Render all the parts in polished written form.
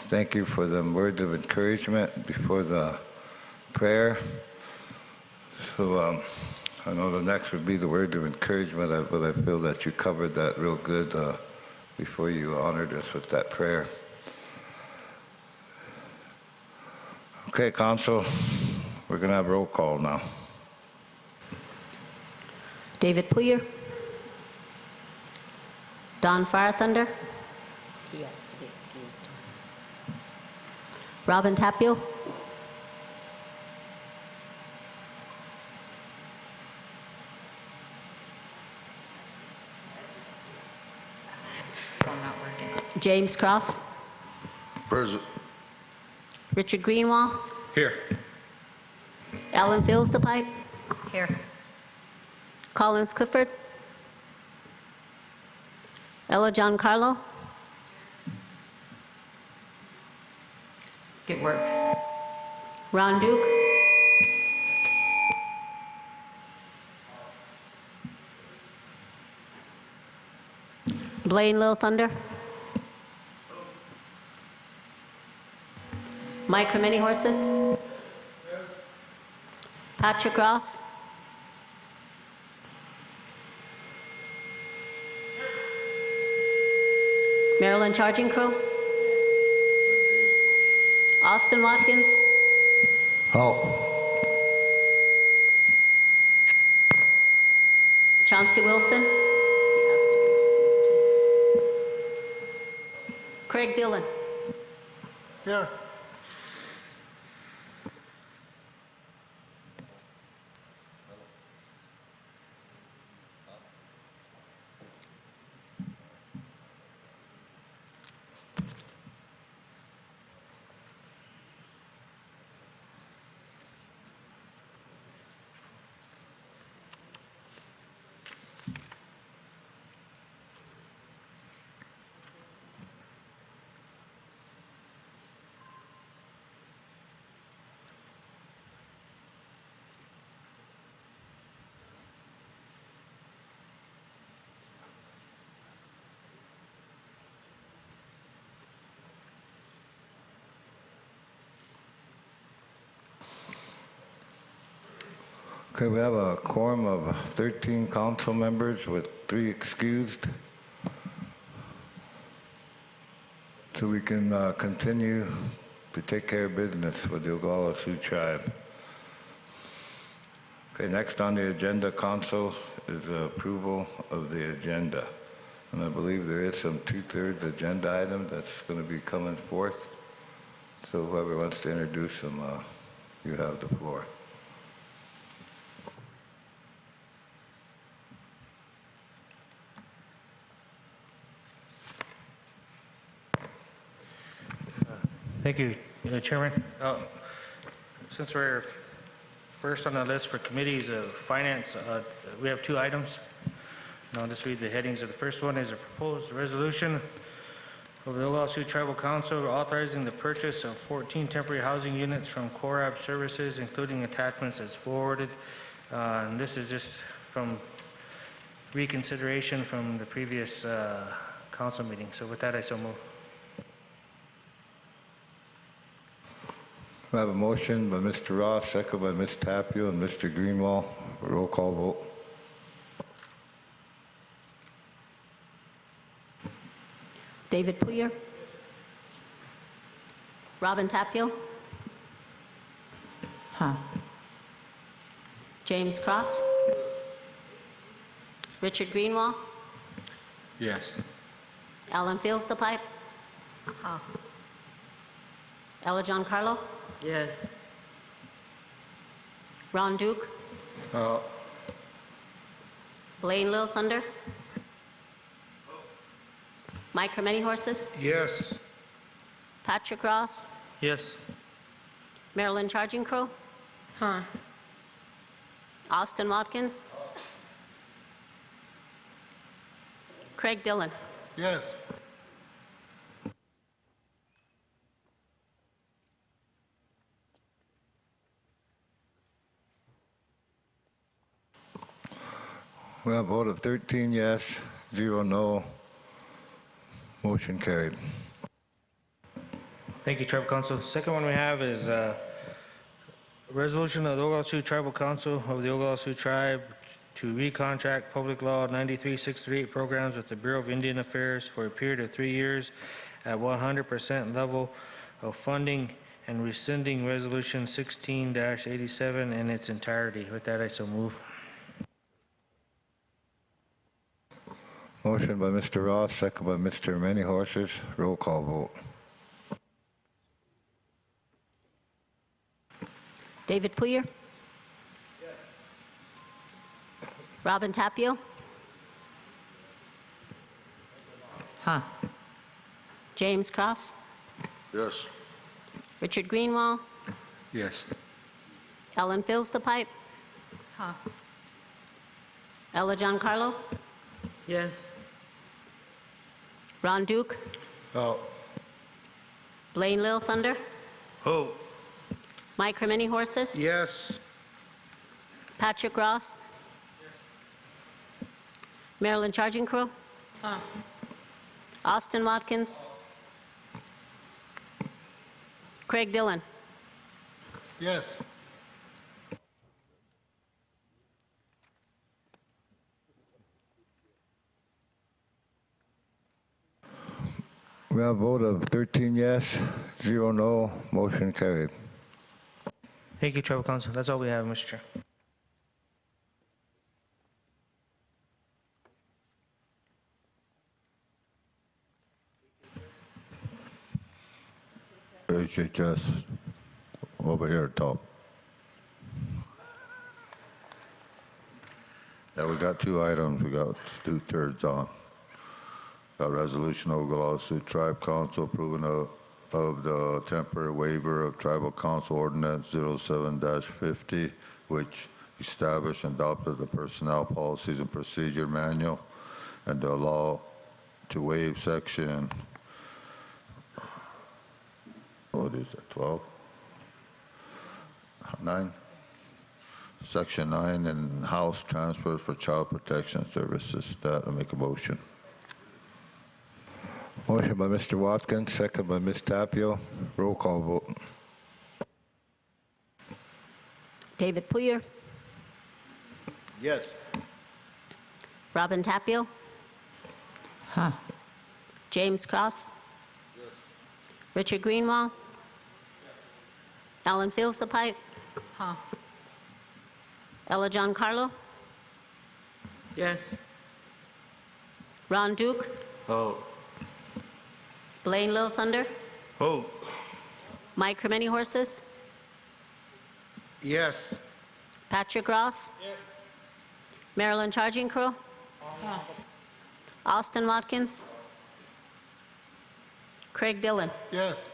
thank you for the words of encouragement before the prayer. So I know the next would be the word of encouragement, but I feel that you covered that real good before you honored us with that prayer. Okay, Council, we're going to have roll call now. David Puyer. Don Firethunder. He has to be excused. Robin Tapio. Phone not working. James Cross. Present. Richard Greenwald. Here. Alan Fills the pipe. Here. Collins Clifford. Ella Giancarlo. It works. Ron Duke. Blaine Lil Thunder. Mike from Many Horses. Patrick Ross. Maryland Charging Crew. Austin Watkins. Chauncey Wilson. He has to be excused too. Craig Dillon. Here. Okay, we have a quorum of 13 council members with 3 excused. So we can continue to take care of business with the Oglala Sioux tribe. Okay, next on the agenda, Council, is the approval of the agenda. And I believe there is some 2/3 agenda item that's going to be coming forth. So whoever wants to introduce them, you have the floor. Thank you, Chairman. Since we're first on the list for committees of finance, we have 2 items. And I'll just read the headings of the first one is a proposed resolution of the Oglala Sioux Tribal Council authorizing the purchase of 14 temporary housing units from Corab Services, including attachments as forwarded. And this is just from reconsideration from the previous council meeting. So with that, I so move. I have a motion by Mr. Ross, second by Ms. Tapio and Mr. Greenwald. Roll call vote. David Puyer. Robin Tapio. James Cross. Richard Greenwald. Yes. Alan Fields the pipe. Ella Giancarlo. Yes. Ron Duke. Blaine Lil Thunder. Mike from Many Horses. Yes. Patrick Ross. Yes. Maryland Charging Crew. Austin Watkins. Craig Dillon. Yes. We have a vote of 13 yes, 0 no. Motion carried. Thank you, Tribal Council. Second one we have is resolution of the Oglala Sioux Tribal Council of the Oglala Sioux Tribe to recontract Public Law 93638 programs with the Bureau of Indian Affairs for a period of 3 years at 100% level of funding and rescinding Resolution 16-87 in its entirety. With that, I so move. Motion by Mr. Ross, second by Mr. Many Horses. Roll call vote. David Poyer? Robin Tapio? James Cross? Yes. Richard Greenwald? Yes. Ellen Fills the Pipe? Ella Giancarlo? Yes. Ron Duke? Oh. Blaine Lil Thunder? Oh. Mike Many Horses? Yes. Patrick Ross? Marilyn Charging Crow? Austin Watkins? Craig Dillon? Yes. We have a vote of 13 yes, 0 no. Motion carried. Thank you, Tribal Council. That's all we have, Mr. Chair. HHS over here at top. Yeah, we got 2 items. We got 2/3 on. Got resolution of Oglala Sioux Tribe Council approving of the temporary waiver of Tribal Council Ordinance 07-50, which established and adopted the Personnel Policies and Procedure Manual, and the law to waive section, what is it, 12? 9? Section 9, and house transfers for child protection services. That, I make a motion. Motion by Mr. Watkins, second by Ms. Tapio. Roll call vote. David Poyer? Yes. Robin Tapio? James Cross? Richard Greenwald? Alan Fills the Pipe? Ella Giancarlo? Yes. Ron Duke? Oh. Blaine Lil Thunder? Oh. Mike Many Horses? Yes. Patrick Ross? Marilyn Charging Crow? Austin Watkins? Craig Dillon? Yes.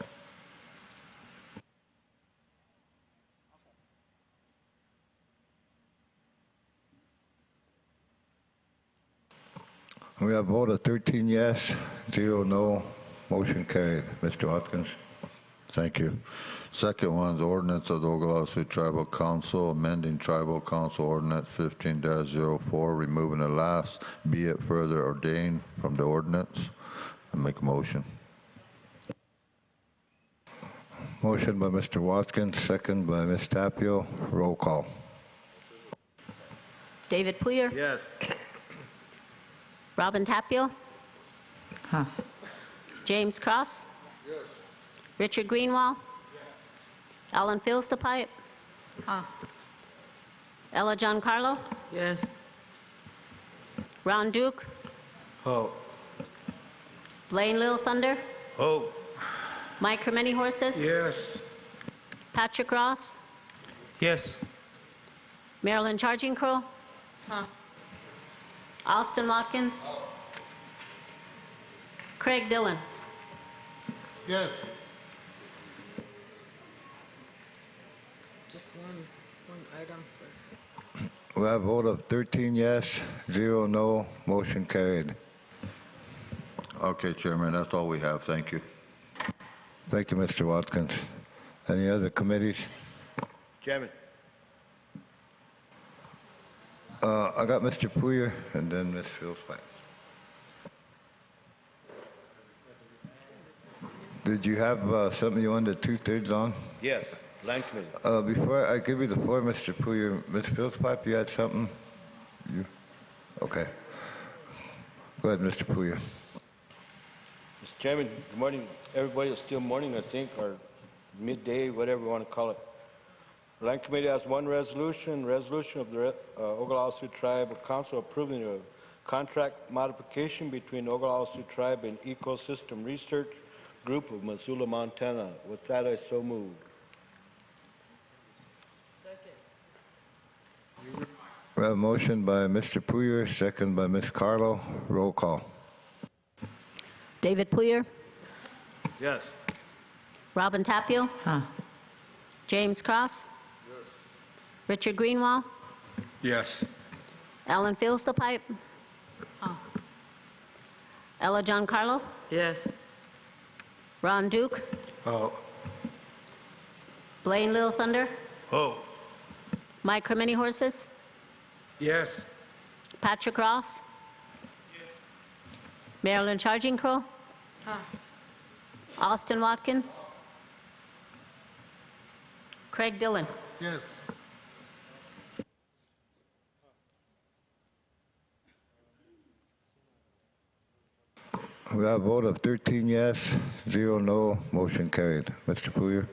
We have a vote of 13 yes, 0 no. Motion carried. Mr. Watkins. Thank you. Second one's ordinance of the Oglala Sioux Tribal Council, amending Tribal Council Ordinance 15-04, removing the last, be it further ordained from the ordinance. I make a motion. Motion by Mr. Watkins, second by Ms. Tapio. Roll call. David Poyer? Yes. Robin Tapio? James Cross? Richard Greenwald? Alan Fills the Pipe? Ella Giancarlo? Yes. Ron Duke? Oh. Blaine Lil Thunder? Oh. Mike Many Horses? Yes. Patrick Ross? Yes. Marilyn Charging Crow? Austin Watkins? Craig Dillon? Yes. Just one item for. We have a vote of 13 yes, 0 no. Motion carried. Okay, Chairman, that's all we have. Thank you. Thank you, Mr. Watkins. Any other committees? Chairman. I got Mr. Poyer and then Ms. Phillips. Did you have something you wanted two-thirds on? Yes. Land Committee. Before I give you the floor, Mr. Puyer, Ms. Phillips-Pipe, you had something? You? Okay. Go ahead, Mr. Puyer. Mr. Chairman, good morning. Everybody, it's still morning, I think, or midday, whatever you want to call it. Land Committee has one resolution of the Oglala Sioux Tribal Council approving a contract modification between Oglala Sioux Tribe and Ecosystem Research Group of Missoula, Montana. With that, I so move. We have a motion by Mr. Puyer, second by Ms. Carlo. Roll call. David Puyer, Yes. Robin Tapio, James Cross, Richard Greenwald, Yes. Ellen Fields the Pipe, Ella Giancarlo, Yes. Ron Duke, Oh. Blaine Little Thunder, Oh. Mike Many Horses, Yes. Patrick Ross, Marilyn Charging Crow, Austin Watkins, Craig Dillon. Yes. We have a vote of 13 yes, 0 no. Motion carried. Mr. Puyer.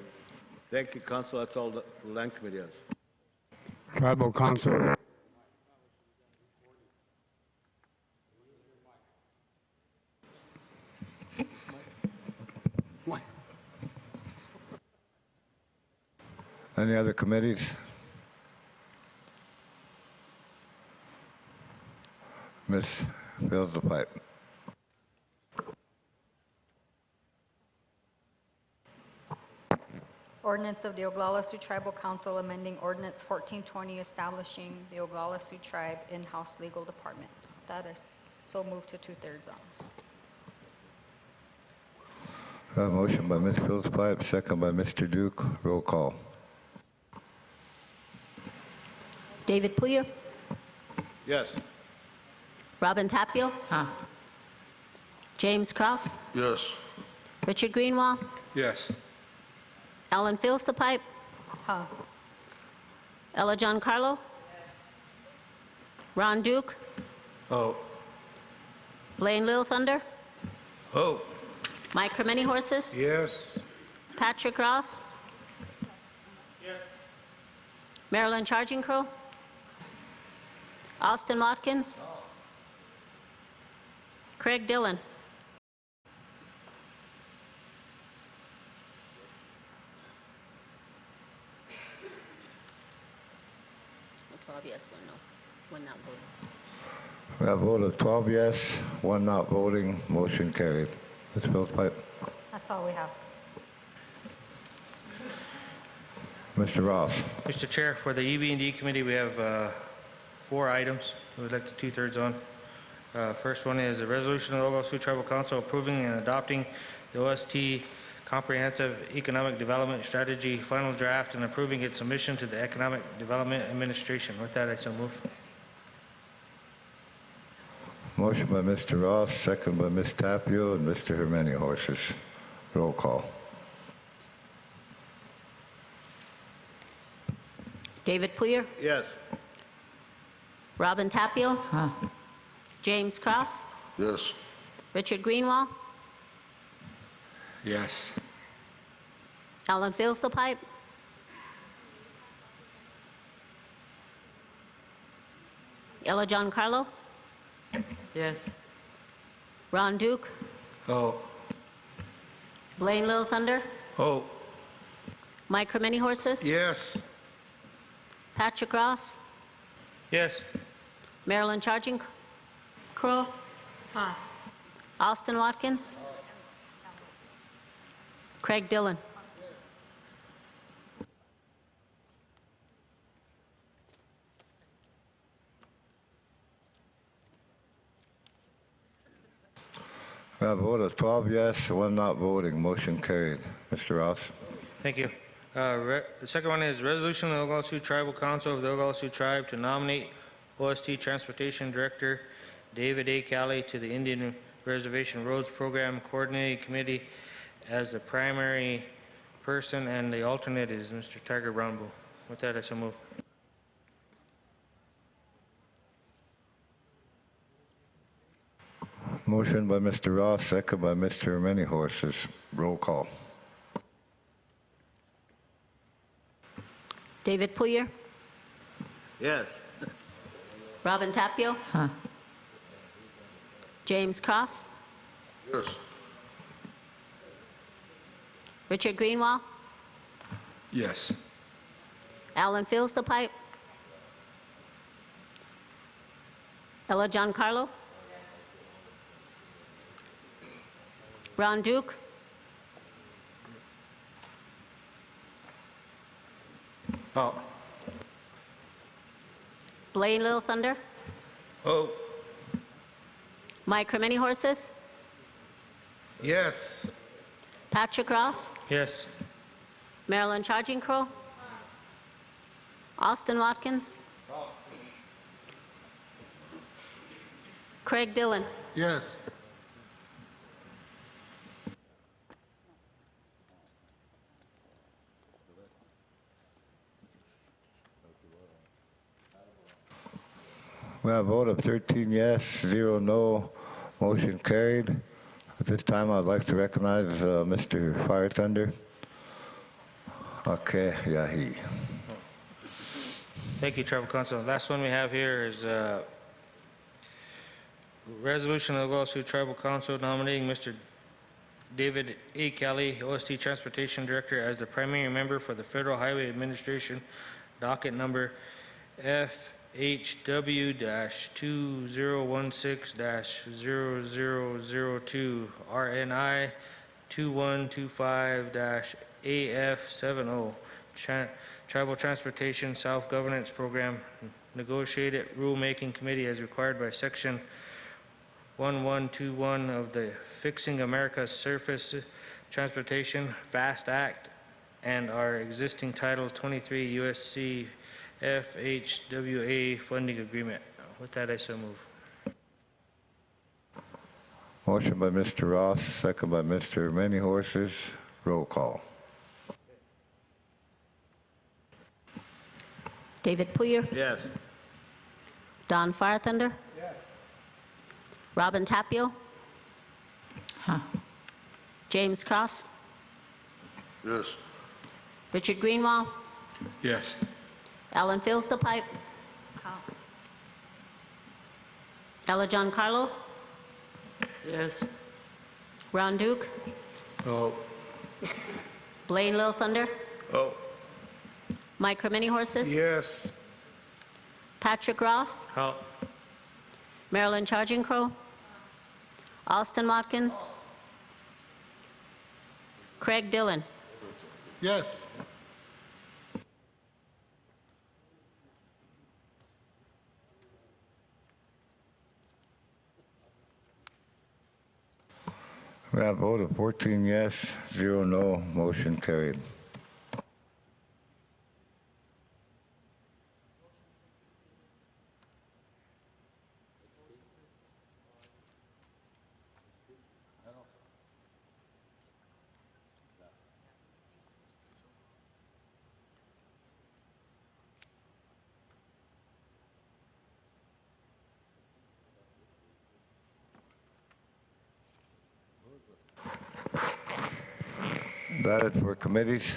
Thank you, Council. That's all the Land Committee has. Tribal Council. Any other committees? Ms. Fields the Pipe. Ordinance of the Oglala Sioux Tribal Council amending Ordinance 1420 establishing the Oglala Sioux Tribe in-house legal department. That is so moved to two-thirds on. We have a motion by Ms. Fields Pipe, second by Mr. Duke. Roll call. David Puyer, Yes. Robin Tapio, James Cross, Yes. Richard Greenwald, Yes. Ellen Fields the Pipe, Ella Giancarlo, Ron Duke, Oh. Blaine Little Thunder, Oh. Mike Many Horses, Yes. Patrick Ross, Marilyn Charging Crow, Austin Watkins, Craig Dillon. A 12 yes, 1 no, 1 not voting. We have a vote of 12 yes, 1 not voting. Motion carried. Ms. Fields Pipe. That's all we have. Mr. Ross. Mr. Chair, for the EB&D Committee, we have 4 items we'd like to two-thirds on. First one is a resolution of the Oglala Sioux Tribal Council approving and adopting the OST Comprehensive Economic Development Strategy final draft and approving its submission to the Economic Development Administration. With that, I so move. Motion by Mr. Ross, second by Ms. Tapio and Mr. Hermany Horses. Roll call. David Puyer, Yes. Robin Tapio, James Cross, Yes. Richard Greenwald, Yes. Ellen Fields the Pipe, Ella Giancarlo, Yes. Ron Duke, Oh. Blaine Little Thunder, Oh. Mike Many Horses, Yes. Patrick Ross, Yes. Marilyn Charging Crow, Austin Watkins, Craig Dillon. We have a vote of 12 yes, 1 not voting. Motion carried. Mr. Ross. Thank you. The second one is resolution of the Oglala Sioux Tribal Council of the Oglala Sioux Tribe to nominate OST Transportation Director David A. Calley to the Indian Reservation Roads Program Coordinating Committee as the primary person, and the alternate is Mr. Tiger Brownbull. With that, I so move. Motion by Mr. Ross, second by Mr. Many Horses. Roll call. David Poyer, Yes. Robin Tapio, James Cross, Yes. Richard Greenwald, Yes. Alan Fills the Pipe, Ella Giancarlo, Ron Duke, Oh. Blaine Little Thunder, Oh. Mike Many Horses, Yes. Patrick Ross, Yes. Marilyn Charging Crow, Austin Watkins, Craig Dillon. Yes. We have a vote of 13 yes, 0 no. Motion carried. At this time, I'd like to recognize Mr. Fire Thunder. Okay, yeah, he. Thank you, Tribal Council. Last one we have here is resolution of the Oglala Sioux Tribal Council nominating Mr. David A. Kelly, OST Transportation Director, as the primary member for the Federal Highway Administration, docket number FHW-2016-0002, RNI 2125-AF70, Tribal Transportation Self-Governance Program, Negotiated Rulemaking Committee as required by Section 1121 of the Fixing America's Surface Transportation FAST Act and our existing Title 23 USC FHWA funding agreement. With that, I so move. Motion by Mr. Ross, second by Mr. Many Horses. Roll call. David Poyer, Yes. Don Fire Thunder, Robin Tapio, James Cross, Yes. Richard Greenwald, Yes. Alan Fills the Pipe, Ella Giancarlo, Yes. Ron Duke, Oh. Blaine Little Thunder, Oh. Mike Many Horses, Yes. Patrick Ross, How? Marilyn Charging Crow, Austin Watkins, Craig Dillon. Yes. We have a vote of 14 yes, 0 no. Motion carried. That is for committees.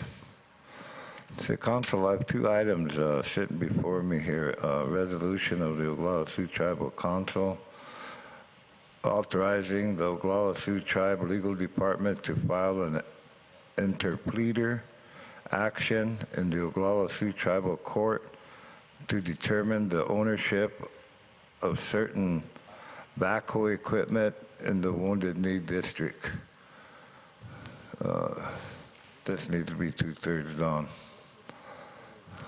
City Council, I have two items sitting before me here. Resolution of the Oglala Sioux Tribal Council authorizing the Oglala Sioux Tribe Legal Department to file an interpleader action in the Oglala Sioux Tribal Court to determine the ownership of certain backhoe equipment in the Wounded Knee District. This needs to be 2/3 done.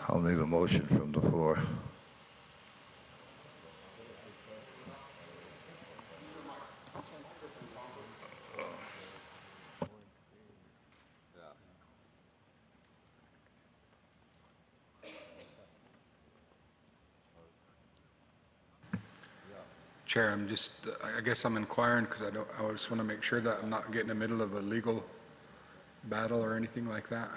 I'll need a motion from the floor. Chair, I guess I'm inquiring because I just want to make sure that I'm not getting in the middle of a legal battle or anything like that.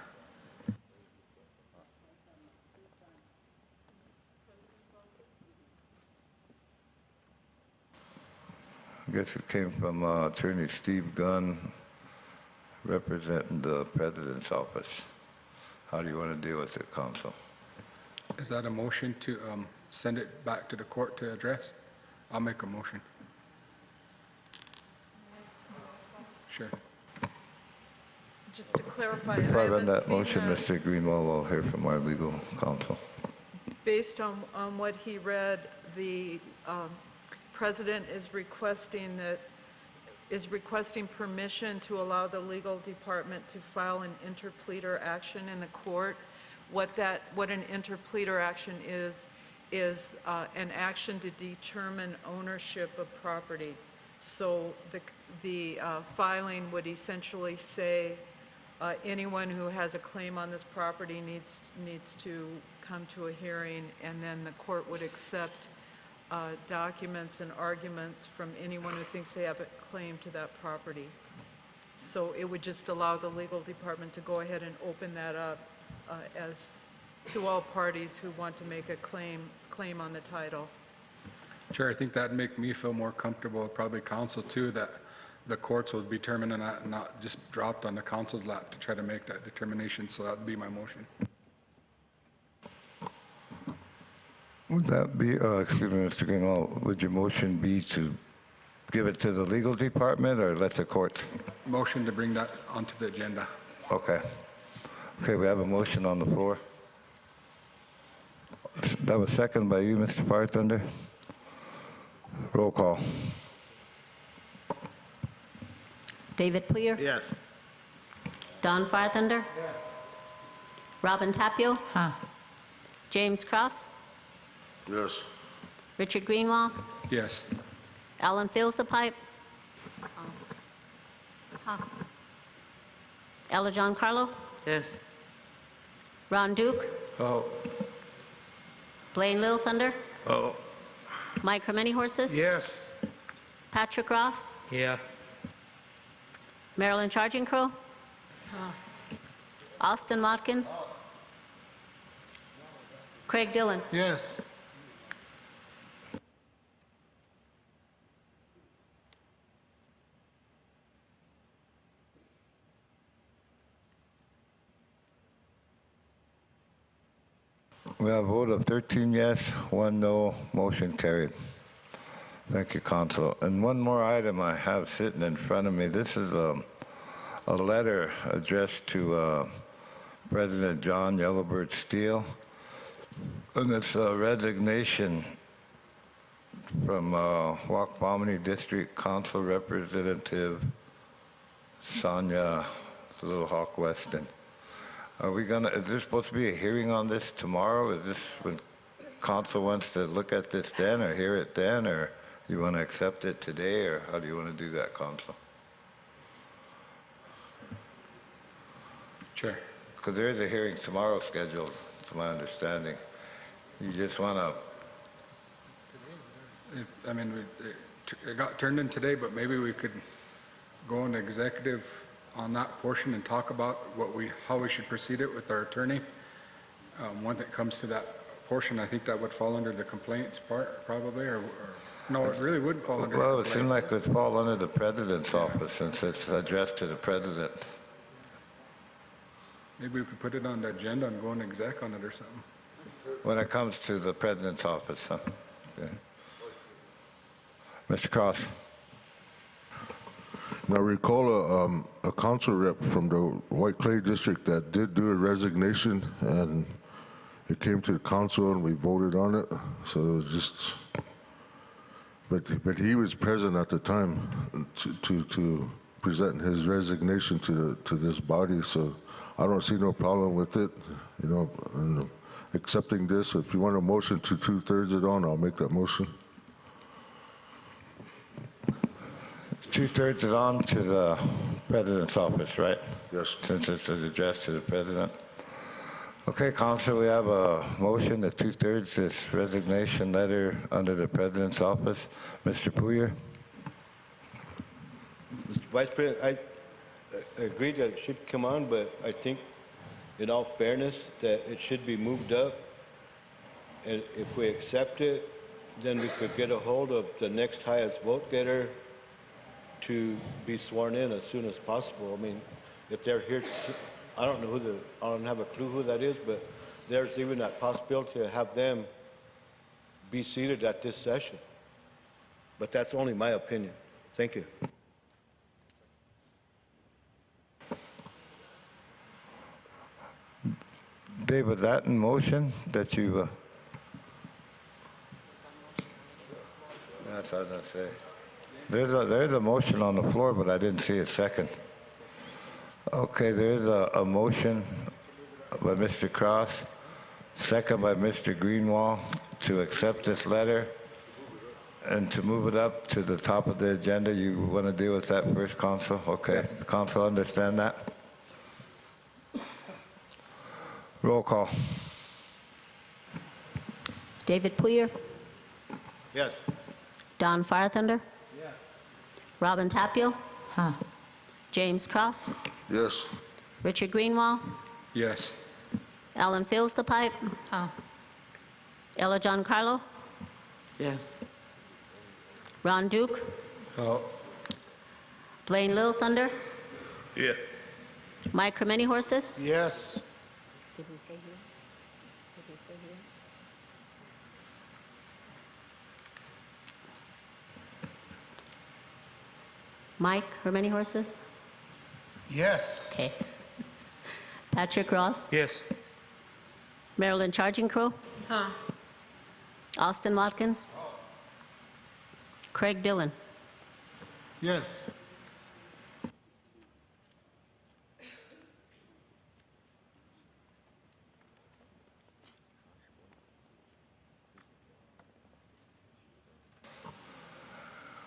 I guess it came from Attorney Steve Gunn, representing the President's office. How do you want to deal with it, Council? Is that a motion to send it back to the court to address? I'll make a motion. Sure. Just to clarify, Before I I run haven't that seen motion, Mr. Greenwald will hear from our legal counsel. based on what he read, the president is requesting permission to allow the legal department to file an interpleader action in the court. What an interpleader action is an action to determine ownership of property. So the filing would essentially say anyone who has a claim on this property needs to come to a hearing, and then the court would accept documents and arguments from anyone who thinks they have a claim to that property. So it would just allow the legal department to go ahead and open that up as to all parties who want to make a claim on the title. Chair, I think that'd make me feel more comfortable, probably council too, that the courts will determine and not just dropped on the council's lap to try to make that determination. So that'd be my motion. Would that be, excuse me, Mr. Greenwald, would your motion be to give it to the legal department or let the courts? Motion to bring that onto the agenda. Okay. Okay, we have a motion on the floor. That was seconded by you, Mr. Farthunder. Roll call. David Poyer? Yes. Don Farthunder? Robin Tapio? James Cross? Yes. Richard Greenwald? Yes. Alan Fills the pipe? Ella John Carlo? Yes. Ron Duke? Oh. Blaine Little Thunder? Oh. Mike Hermany Horses? Yes. Patrick Ross? Yeah. Marilyn Charging Crow? Austin Watkins? Craig Dillon? Yes. We have a vote of 13 yes, 1 no, motion carried. Thank you, Council. And one more item I have sitting in front of me. This is a letter addressed to President John Yellowbird Steele, and it's a resignation from Waukpamni District Council Representative Sonia Little Hawk Weston. Is there supposed to be a hearing on this tomorrow? Is this when council wants to look at this then or hear it then, or you want to accept it today, or how do you want to do that, council? Chair. Because there is a hearing tomorrow scheduled, to my understanding. You just want to... I mean, it got turned in today, but maybe we could go into executive on that portion and talk about how we should proceed it with our attorney. When it comes to that portion, I think that would fall under the complaints part, probably, or no, it really wouldn't fall under the Well, it complaints. seemed like it would fall under the president's office since it's addressed to the president. Maybe we could put it on the agenda and go in exec on it or something. When it comes to the president's office, huh? Okay. Mr. Cross. Now, recall a council rep from the White Clay District that did do a resignation, and it came to the council and we voted on it. So it was just, but he was present at the time to present his resignation to this body. So I don't see no problem with it, you know, and accepting this. If you want a motion to 2/3 it on, I'll make that motion. 2/3 it on to the president's office, right? Yes. Since it's addressed to the president. Okay, Council, we have a motion that 2/3 this resignation letter under the president's office. Mr. Poyer? Mr. Vice President, I agree that it should come on, but I think in all fairness, that it should be moved up. And if we accept it, then we could get a hold of the next highest vote getter to be sworn in as soon as possible. I mean, if they're here, I don't know I don't have a clue who that is, but there's even that possibility to have them be seated at this session. But that's only my opinion. Thank you. Dave, was that in motion that you, that's what I was gonna say. There's a motion on the floor, but I didn't see a second. Okay, there's a motion by Mr. Cross, second by Mr. Greenwald, to accept this letter and to move it up to the top of the agenda. You want to deal with that first, Council? Okay, the Council understand that? Roll call. David Poyer, Yes. Don Firethunder. Yes. Robin Tapio. James Cross, Yes. Richard Greenwald, Yes. Alan Fields the Pipe, Ella John Carlo, Yes. Ron Duke, Oh, Blaine Little Thunder, Yeah. Mike Many Horses. Yes. Did he say here? Did he say here? Mike, how many horses? Yes. Okay. Patrick Ross, Yes. Maryland Charging Crow. Austin Watkins. Craig Dillon. Yes.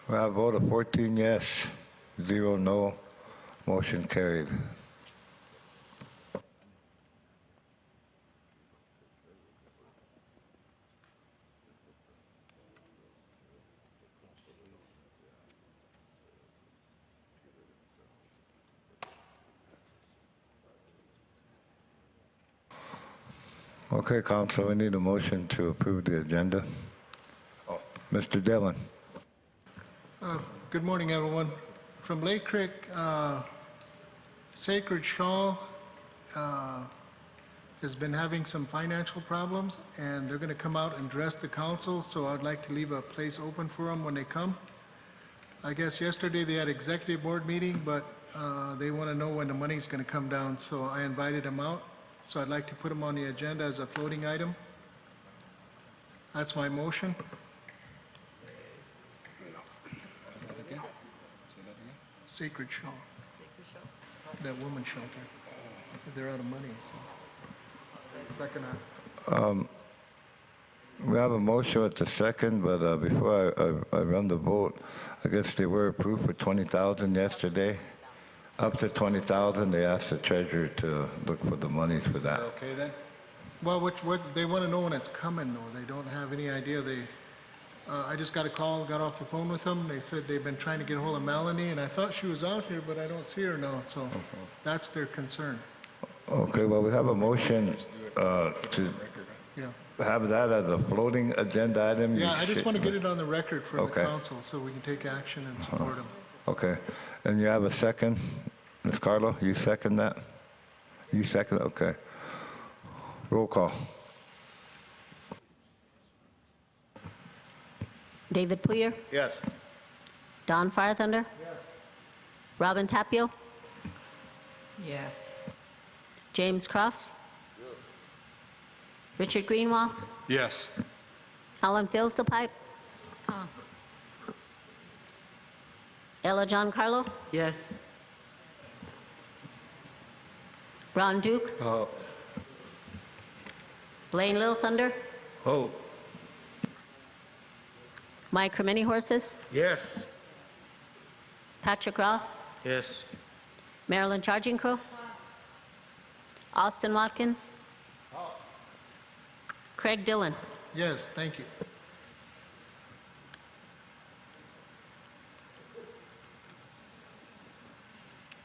We have a vote of 14 yes, 0 no. Motion carried. Okay, Council, we need a motion to approve the agenda. Mr. Dillon. Good morning, everyone. From Lake Creek, Sacred Shawl has been having some financial problems, and they're going to come out and address the council, so I'd like to leave a place open for them when they come. I guess yesterday they had executive board meeting, but they want to know when the money's going to come down, so I invited them out. So I'd like to put them on the agenda as a floating item. That's my motion. Sacred Shawl. That woman's shelter. They're out of money, so. second that. We have a motion at the second, but before I run the vote, I guess they were approved for 20,000 yesterday. Up to 20,000, they asked the treasurer to look for the monies for that. Okay then? Well, what they want to know when it's coming, though. They don't have any idea. I just got a call, got off the phone with them. They said they've been trying to get a hold of Melanie, and I thought she was out here, but I don't see her now, so that's their concern. Okay, well, we have a motion to Yeah. have that as a floating agenda item. Yeah, I just want to get it on the record for the Okay. council so we can take action and support them. Okay, and you have a second? Ms. Carlo, you second that? You second, okay. Roll call. David Poyer, Yes. Don Firethunder. Robin Tapio, Yes. James Cross. Richard Greenwald, Yes. Alan Fields the Pipe. Ella John Carlo, Yes. Ron Duke, Blaine Little Thunder, Oh. Mike Many Horses, Yes. Patrick Ross, Yes. Maryland Charging Crow, Austin Watkins, Craig Dillon. Yes, thank you.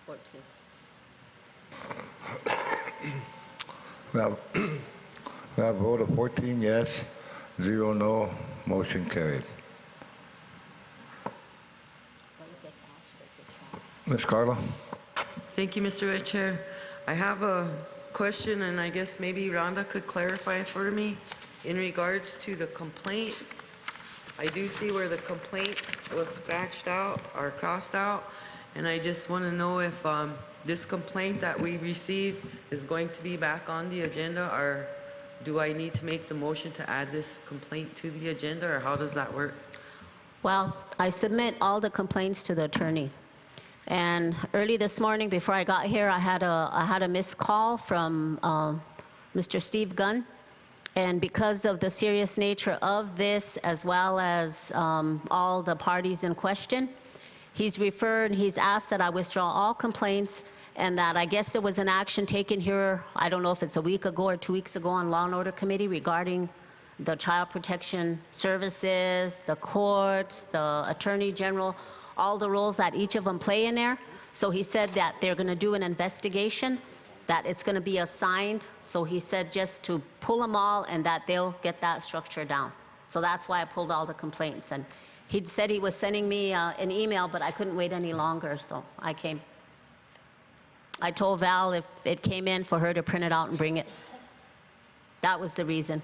Fourteen. We have, we have a vote of 14 yes, 0 no, motion carried. Ms. Carla? Thank you, Mr. Red Chair. I have a question, and I guess maybe Rhonda could clarify for me in regards to the complaints. I do see where the complaint was scratched out or crossed out, and I just want to know if this complaint that we received is going to be back on the agenda, or do I need to make the motion to add this complaint to the agenda, or how does that work? Well, I submit all the complaints to the attorney. And early this morning, before I got here, I had a missed call from Mr. Steve Gunn. And because of the serious nature of this, as well as all the parties in question, he's asked that I withdraw all complaints, and that I guess there was an action taken here, I don't know if it's a week ago or 2 weeks ago, on Law and Order Committee regarding the Child Protection Services, the courts, the Attorney General, all the roles that each of them play in there. So he said that they're going to do an investigation, that it's going to be assigned. So he said just to pull them all and that they'll get that structure down. So that's why I pulled all the complaints. And he said he was sending me an email, but I couldn't wait any longer, so I came. I told Val if it came in for her to print it out and bring it. That was the reason.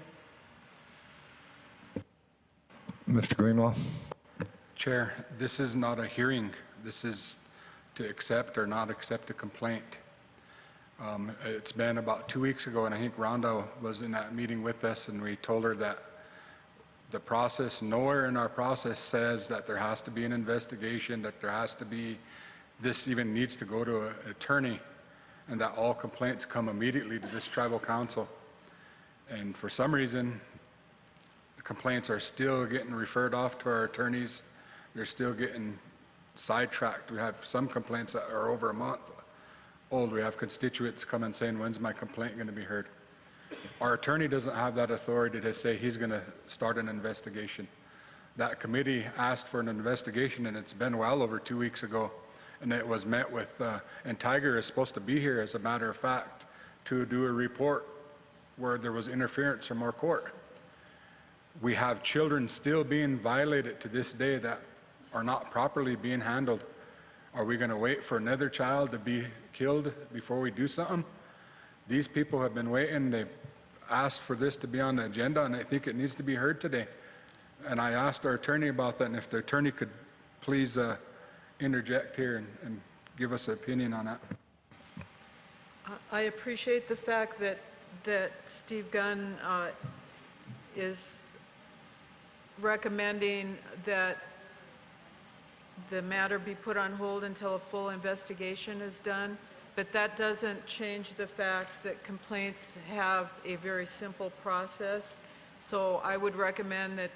Mr. Greenwald? Chair, this is not a hearing. This is to accept or not accept a complaint. It's been about 2 weeks ago, and I think Rhonda was in that meeting with us, and we told her that the process, nowhere in our process says that there has to be an investigation, that there has to be, this even needs to go to an attorney, and that all complaints come immediately to this tribal council. And for some reason, the complaints are still getting referred off to our attorneys. They're still getting sidetracked. We have some complaints that are over a month old. We have constituents come and saying, when's my complaint going to be heard? Our attorney doesn't have that authority to say he's going to start an investigation. That committee asked for an investigation, and it's been well over 2 weeks ago, and it was met with, and Tiger is supposed to be here, as a matter of fact, to do a report where there was interference from our court. We have children still being violated to this day that are not properly being handled. Are we going to wait for another child to be killed before we do something? These people have been waiting. They've asked for this to be on the agenda, and I think it needs to be heard today. And I asked our attorney about that, and if the attorney could please interject here and give us an opinion on that. I appreciate the fact that Steve Gunn is recommending that the matter be put on hold until a full investigation is done, but that doesn't change the fact that complaints have a very simple process. So I would recommend that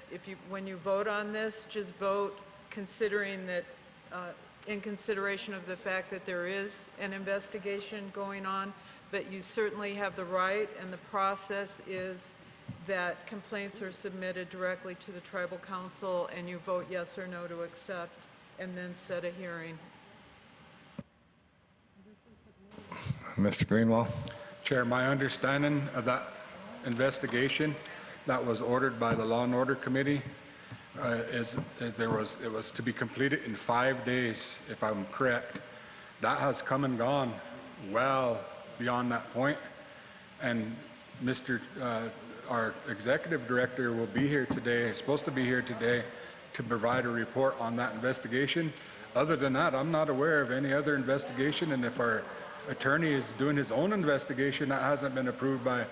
when you vote on this, just vote considering that, in consideration of the fact that there is an investigation going on, but you certainly have the right, and the process is that complaints are submitted directly to the tribal council, and you vote yes or no to accept, and then set a hearing. Mr. Greenwald? Chair, my understanding of that investigation that was ordered by the Law and Order Committee is it was to be completed in 5 days, if I'm correct. That has come and gone well beyond that point, and our executive director will be here today, is supposed to be here today, to provide a report on that investigation. Other than that, I'm not aware of any other investigation, and if our attorney is doing his own investigation, that hasn't been approved by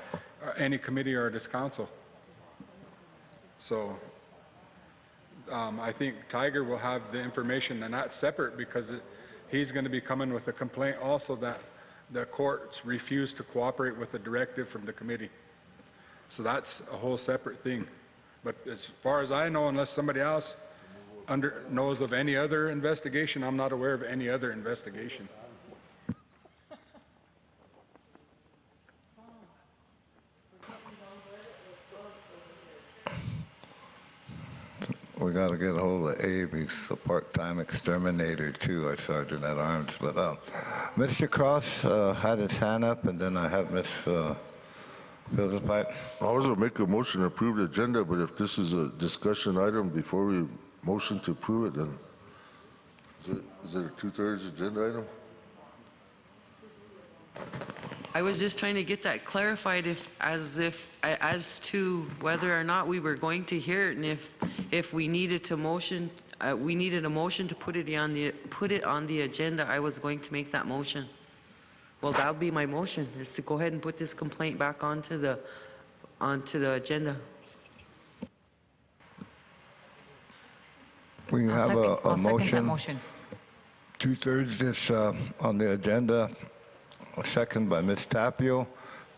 any committee or this council. So I think Tiger will have the information, and that's separate because he's going to be coming with a complaint also that the courts refused to cooperate with the directive from the committee. So that's a whole separate thing. But as far as I know, unless somebody else knows of any other investigation, I'm not aware of any other investigation. We got to get a hold of Abe. He's a part-time exterminator too, our sergeant at arms. But Mr. Cross had his hand up, and then I have Ms. Fill the pipe. I was going to make a motion to approve the agenda, but if this is a discussion item before we motion to approve it, then is it a two-thirds agenda item? I was just trying to get that clarified as to whether or not we were going to hear it, and if we needed to motion, we needed a motion to put it on the agenda. I was going to make that motion. Well, that would be my motion, is to go ahead and put this complaint back onto the agenda. We have a I'll second that motion. motion. Two-thirds is on the agenda. A second by Ms. Tapio.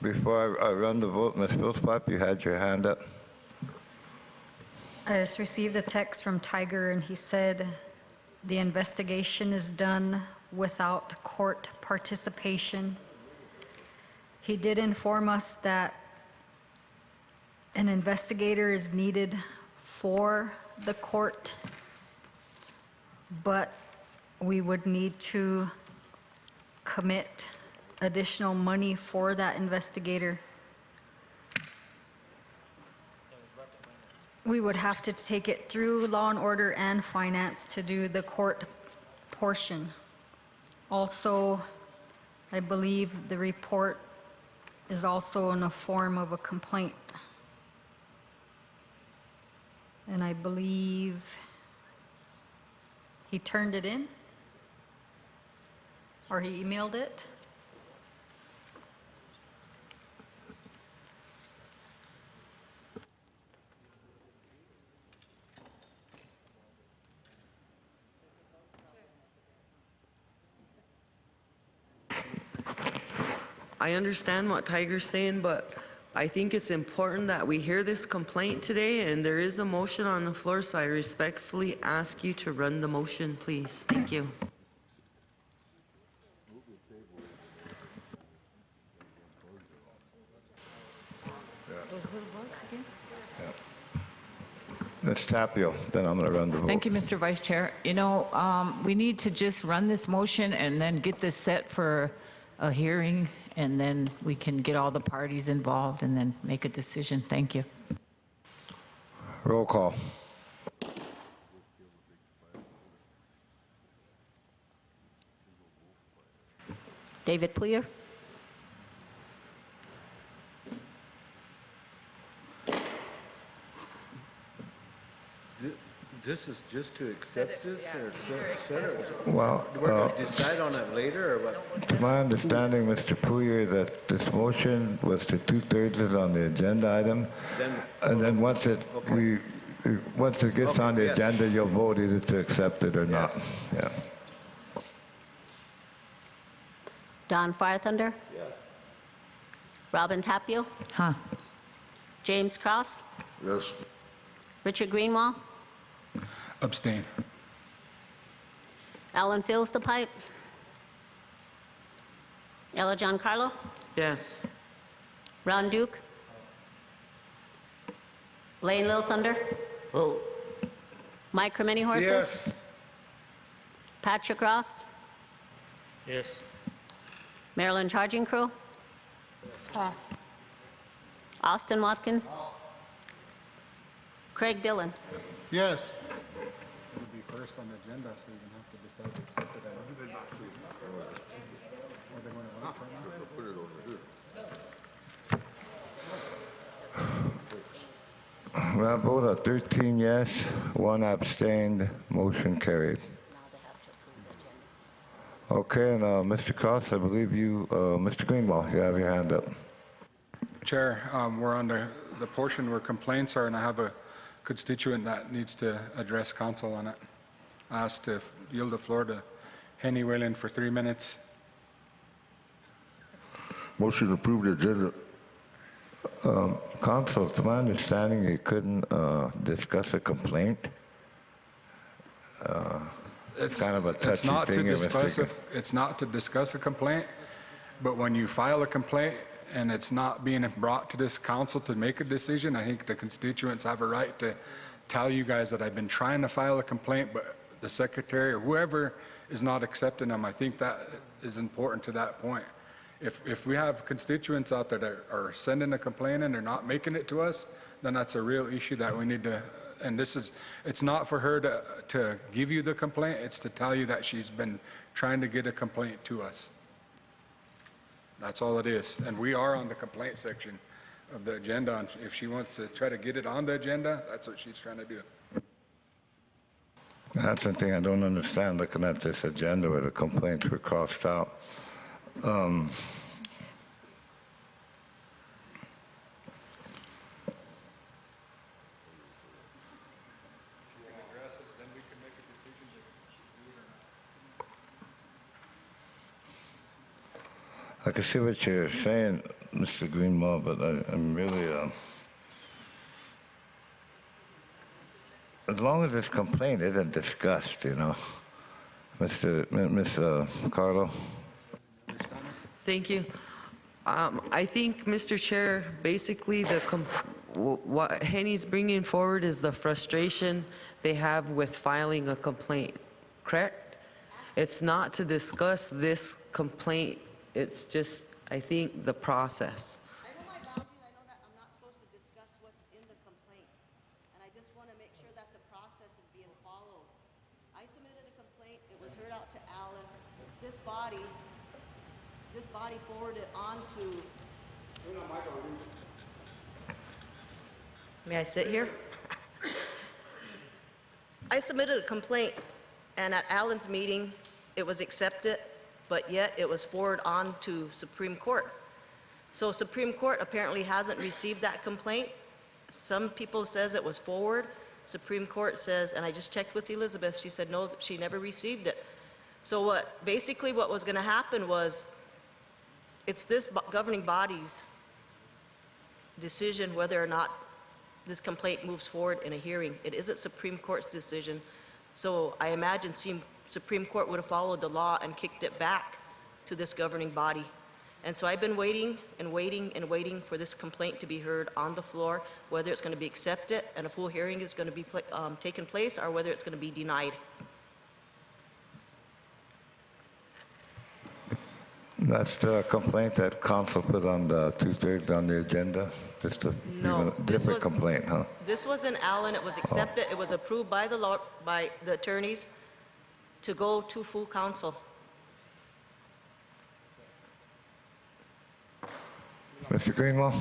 Before I run the vote, Ms. Philpott, you had your hand up. I just received a text from Tiger, and he said the investigation is done without court participation. He did inform us that an investigator is needed for the court, but we would need to commit additional money for that investigator. We would have to take it through Law and Order and Finance to do the court portion. Also, I believe the report is also in a form of a complaint. And I believe he turned it in, or he emailed it. I understand what Tiger's saying, but I think it's important that we hear this complaint today, and there is a motion on the floor, so I respectfully ask you to run the motion, please. Thank you. Those little bugs again? Ms. Tapio, then I'm going to run the vote. Thank you, Mr. Vice Chair. You know, we need to just run this motion and then get this set for a hearing, and then we can get all the parties involved and then make a decision. Thank you. Roll call. David Poyer? This is just to accept this or set it? Well, We're going to decide on it later or what? to my understanding, Mr. Poyer, that this motion was to two-thirds is on the agenda item. And then once it gets on the yes. agenda, you'll vote either to accept it or not. Yeah. Don Farthunder? Yes. Robin Tapio? Huh? James Cross? Yes. Richard Greenwald? Abstain. Alan Fills the pipe? Ella Giancarlo? Yes. Ron Duke? Blaine Lil Thunder? Vote. Mike Cremini Horses? Yes. Patrick Ross? Yes. Maryland Charging Crew? Austin Watkins? Craig Dillon? Yes. It'll be first on the agenda, so you're going to have to decide to accept it. Or they want to vote right now? Well, vote of 13 yes, 1 abstained, motion carried. Okay, and Mr. Cross, I believe you, Mr. Greenwald, you have your hand up. Chair, we're on the portion where complaints are, and I have a constituent that needs to address council on it. I asked to yield the floor to Henny Whalen for 3 minutes. Motion to approve the agenda. Counsel, to my understanding, you couldn't discuss a complaint? It's kind of a touchy not to thing, discuss Mr. It's not to discuss a complaint, but when you file a complaint and it's not being brought to this council to make a decision, I think the constituents have a right to tell you guys that I've been trying to file a complaint, but the secretary or whoever is not accepting them. I think that is important to that point. If we have constituents out there that are sending a complaint and they're not making it to us, then that's a real issue that we need to, and it's not for her to give you the complaint, it's to tell you that she's been trying to get a complaint to us. That's all it is. And we are on the complaint section of the agenda. And if she wants to try to get it on the agenda, that's what she's trying to do. That's the thing I don't understand, looking at this agenda where the complaints were crossed out. I can see what you're saying, Mr. Greenwald, but I'm really, as long as this complaint isn't discussed, you know, Ms. Carlo. Thank you. I think, Mr. Chair, basically what Henny's bringing forward is the frustration they have with filing a complaint, correct? It's not to discuss this complaint, it's just, I think, the process. I know my boundaries, I know that I'm not supposed to discuss what's in the complaint, and I just want to make sure that the process is being followed. I submitted a complaint, it was heard out to Alan. This body forwarded on to... May I sit here? I submitted a complaint, and at Alan's meeting, it was accepted, but yet it was forwarded on to Supreme Court. So Supreme Court apparently hasn't received that complaint. Some people says it was forward. Supreme Court says, and I just checked with Elizabeth, she said no, she never received it. So basically what was gonna happen was, it's this governing body's decision whether or not this complaint moves forward in a hearing. It isn't Supreme Court's decision. So I imagine Supreme Court would have followed the law and kicked it back to this governing body. And so I've been waiting and waiting and waiting for this complaint to be heard on the floor, whether it's going to be accepted and a full hearing is going to be taken place, or whether it's going to be denied. That's the complaint that council put on the 2/3 on the agenda? Just a No, different complaint, huh? This was in Allen, it was accepted, it was approved by the law, by the attorneys to go to full council. Mr. Greenwald?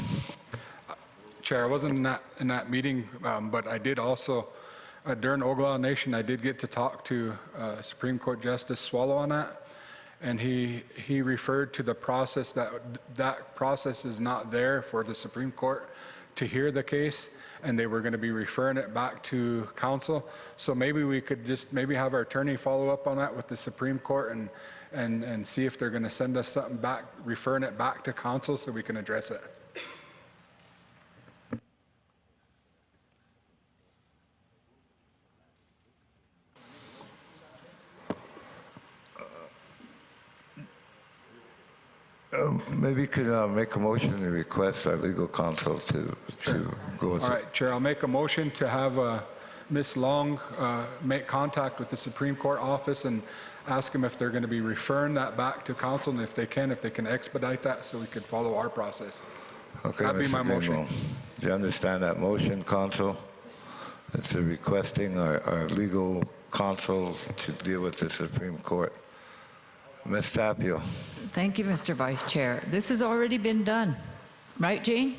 Chair, I wasn't in that meeting, but I did also, during Oglala Nation, I did get to talk to Supreme Court Justice Swallow on that. And he referred to the process, that process is not there for the Supreme Court to hear the case, and they were going to be referring it back to council. So maybe we could just have our attorney follow up on that with the Supreme Court and see if they're going to send us something back, referring it back to council so we can address it. Maybe you could make a motion and request our legal counsel to go with All right, Chair, I'll make a motion to have Ms. Long make contact with the Supreme Court office and ask them if they're going to be referring that back to council, and if they can expedite that so we could follow our process. Okay, That'd be Mr. my motion. Greenwald. Do you understand that motion, counsel? It's requesting our legal counsel to deal with the Supreme Court. Ms. Tapio. Thank you, Mr. Vice Chair. This has already been done, right, Jane?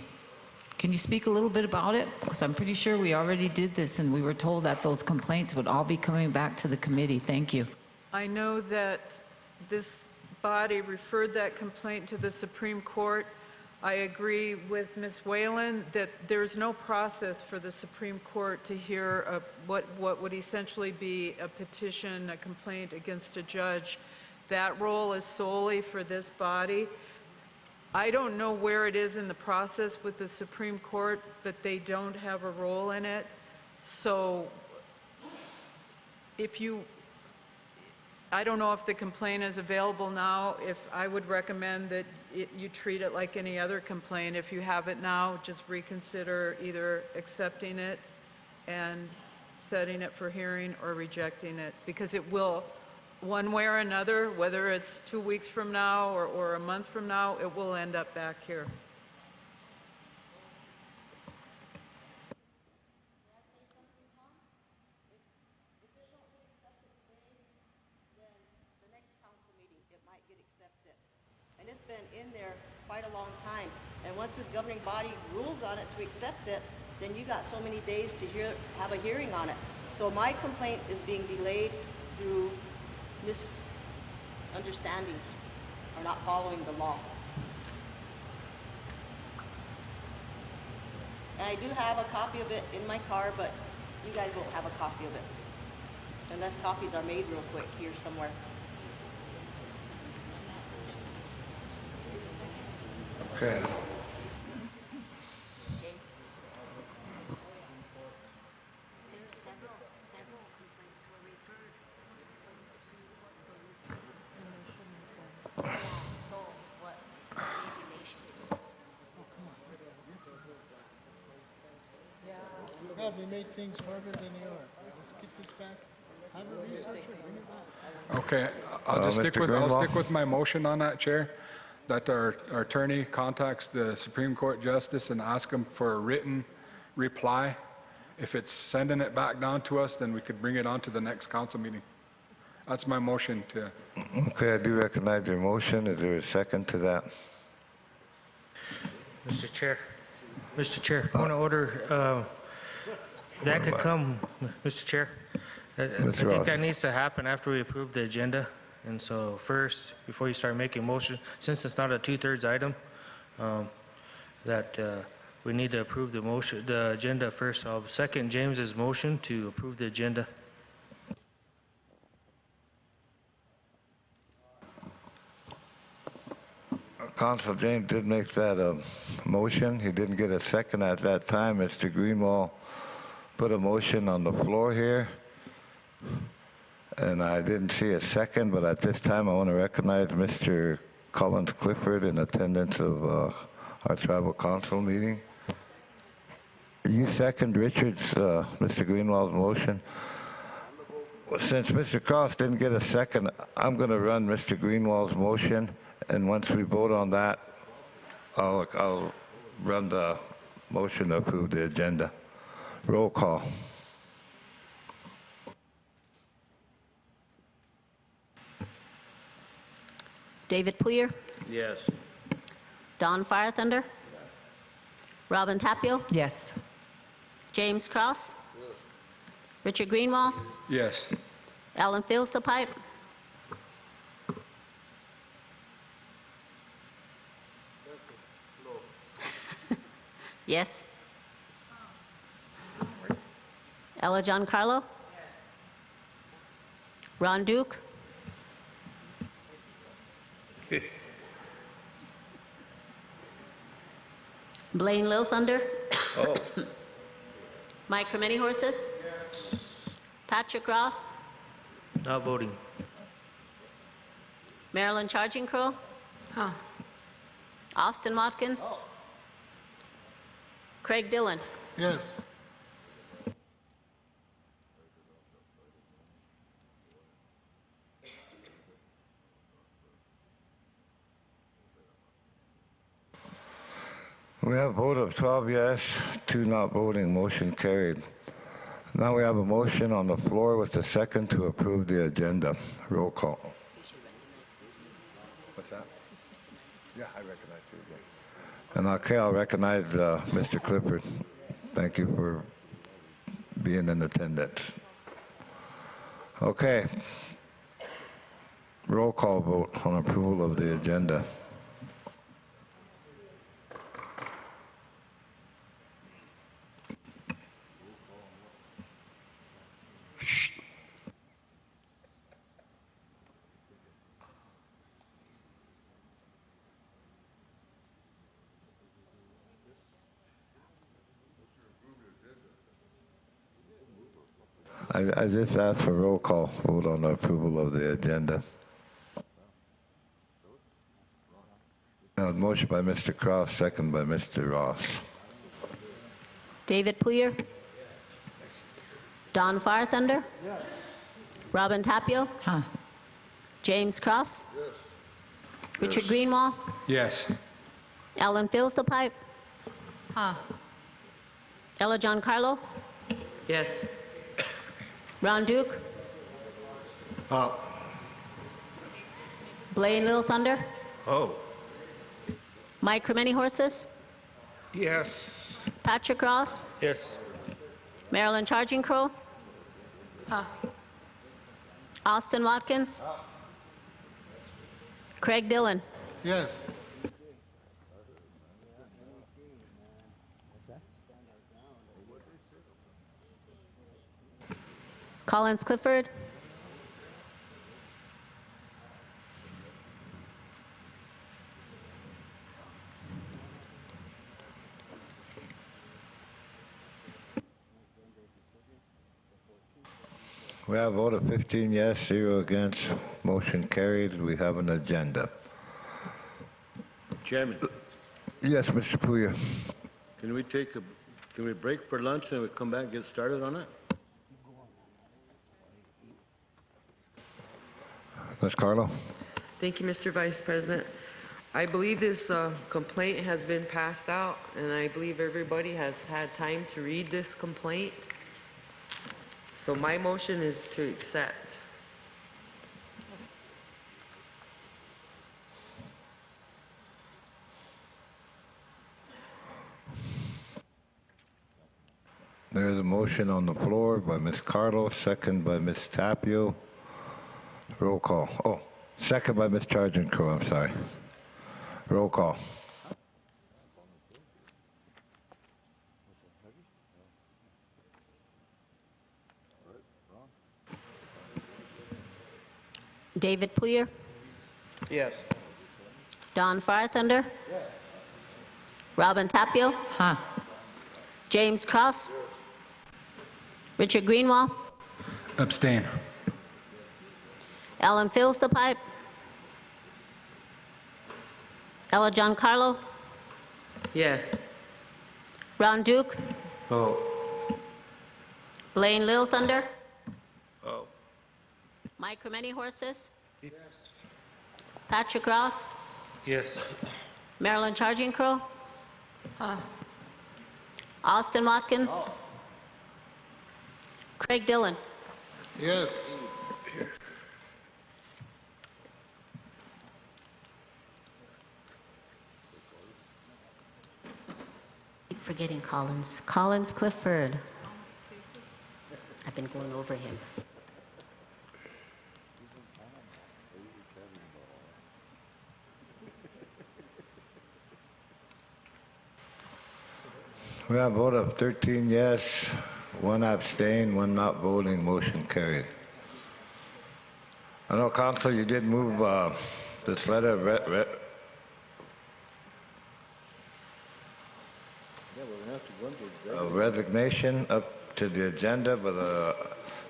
Can you speak a little bit about it? Because I'm pretty sure we already did this, and we were told that those complaints would all be coming back to the committee. Thank you. I know that this body referred that complaint to the Supreme Court. I agree with Ms. Whalen that there's no process for the Supreme Court to hear what would essentially be a petition, a complaint against a judge. That role is solely for this body. I don't know where it is in the process with the Supreme Court, but they don't have a role in it. So I don't know if the complaint is available now. I would recommend that you treat it like any other complaint. If you have it now, just reconsider either accepting it and setting it for hearing or rejecting it, because it will one way or another, whether it's 2 weeks from now or a month from now, it will end up back here. The next council meeting, it might get accepted. And it's been in there quite a long time. And once this governing body rules on it to accept it, then you got so many days to have a hearing on it. So my complaint is being delayed through misunderstandings or not following the law. And I do have a copy of it in my car, but you guys won't have a copy of it. Unless copies are made real quick here somewhere. Okay. There are several complaints were referred from the Supreme Court for review. So what regulation is? God, we made things harder than they are. Let's get this back. Have a researcher, bring it back. Okay, I'll just Mr. Greenwald? stick with my motion on that, Chair, that our attorney contacts the Supreme Court Justice and ask him for a written reply. If it's sending it back down to us, then we could bring it on to the next council meeting. That's my motion to, Okay, I do recognize your motion. Is there a second to that? Mr. Chair, point of order, that could come, Mr. Chair. I think Ross. that needs to happen after we approve the agenda. And so first, before you start making motion, since it's not a 2/3 item, that we need to approve the agenda first. So I'll second James's motion to approve the agenda. Council James did make that motion. He didn't get a second at that time. Mr. Greenwald put a motion on the floor here, and I didn't see a second, but at this time I want to recognize Mr. Collins Clifford in attendance of our tribal council meeting. You second Richard's, Mr. Greenwald's motion? Since Mr. Cross didn't get a second, I'm going to run Mr. Greenwald's motion, and once we vote on that, I'll run the motion to approve the agenda. Roll call. David Poyer, Yes. Don Firethunder, Robin Tapio, Yes. James Cross, Richard Greenwald, yes. Alan Fields the pipe, yes. Ella Giancarlo, Ron Duke, Blaine Lil Thunder, Mike Many Horses, Patrick Ross, Not voting. Marilyn Charging Crow, Austin Watkins, Craig Dillon. Yes. We have a vote of 12 yes, 2 not voting, motion carried. Now we have a motion on the floor with a second to approve the agenda. Roll call. What's that? Yeah, I recognize you again. And okay, I'll recognize Mr. Clifford. Thank you for being in attendance. Okay. Roll call vote on approval of the agenda. I just asked for roll call vote on the approval of the agenda. Motion by Mr. Cross, second by Mr. Ross. David Poyer, Don Firethunder, Robin Tapio, James Cross? Richard Greenwald? Yes. Alan Fills the pipe? Ella Giancarlo? Yes. Ron Duke? Blaine Little Thunder? Oh. Mike Cremeni Horses? Yes. Patrick Ross? Yes. Marilyn Charging Crow? Austin Watkins? Craig Dillon? Yes. Collins Clifford? We have a vote of 15 yes, 0 against. Motion carried. We have an agenda. Chairman, Yes, Mr. Puya. can we break for lunch and we come back and get started on it? Ms. Carlo? Thank you, Mr. Vice President. I believe this complaint has been passed out, and I believe everybody has had time to read this complaint. So my motion is to accept. There's a motion on the floor by Ms. Carlo, second by Ms. Tapio. Roll call. Oh, second by Ms. Charging Crow, I'm sorry. Roll call. David Puyer? Yes. Don Farthunder? Robin Tapio? James Cross? Richard Greenwald? Abstain. Alan Fills the pipe? Ella Giancarlo? Yes. Ron Duke? Blaine Little Thunder? Mike Cremeni Horses? Yes. Patrick Ross? Yes. Marilyn Charging Crow? Austin Watkins? Craig Dillon? Yes. Keep forgetting Collins. Collins Clifford. I've been going over him. We have a vote of 13 yes, 1 abstain, 1 not voting. Motion carried. I know, Council, you did move this letter of resignation up to the agenda, but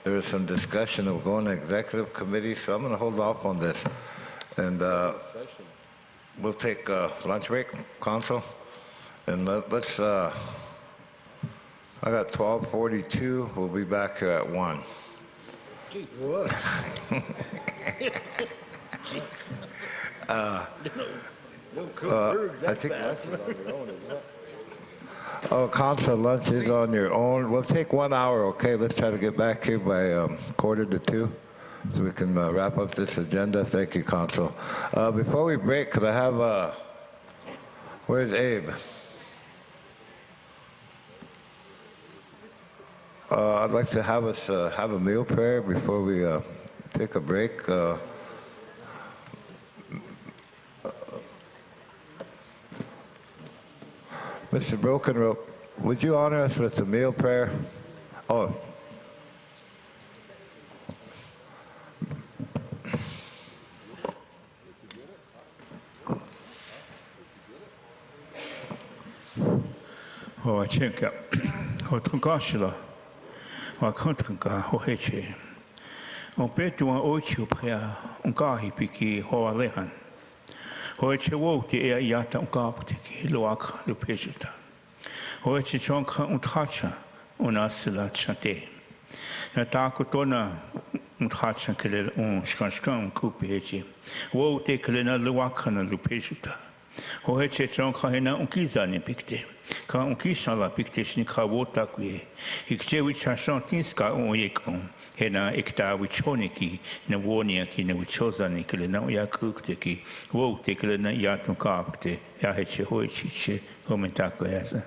there was some discussion of going to executive committee, so I'm going to hold off on this. And we'll take a lunch break, Council, and let's. I got 12:42. We'll be back here at 1. What? I think. Oh, Council, lunch is on your own. We'll take 1 hour, okay? Let's try to get back here by 1:45, so we can wrap up this agenda. Thank you, Council. Before we break, could I have where's Abe? I'd like to have us have a meal prayer before we take a break. Mr. Broken Rope, would you honor us with a meal prayer? Oh.我这个我通告是了。我看通告好黑切，我别多我求陪啊，我讲一笔记好来汉，我切我的也也当讲不得记，罗克罗陪着他，我切装看我他吃，我拿死了吃的， Na tako tona mthatsan kele shkan kupe hechi. Wo te kele na luwakana lupeshuta. Ho heche chon kahena unkizani pikte. Ka unkishala pikte shnika wota kwe. Hikche wichashan tinska yekon. Hena ikta wichoniki na woniaki na wichozani kele na yakukteki. Wo te kele na yatunkaakte. Ya heche ho hechiche. Homentako yasa.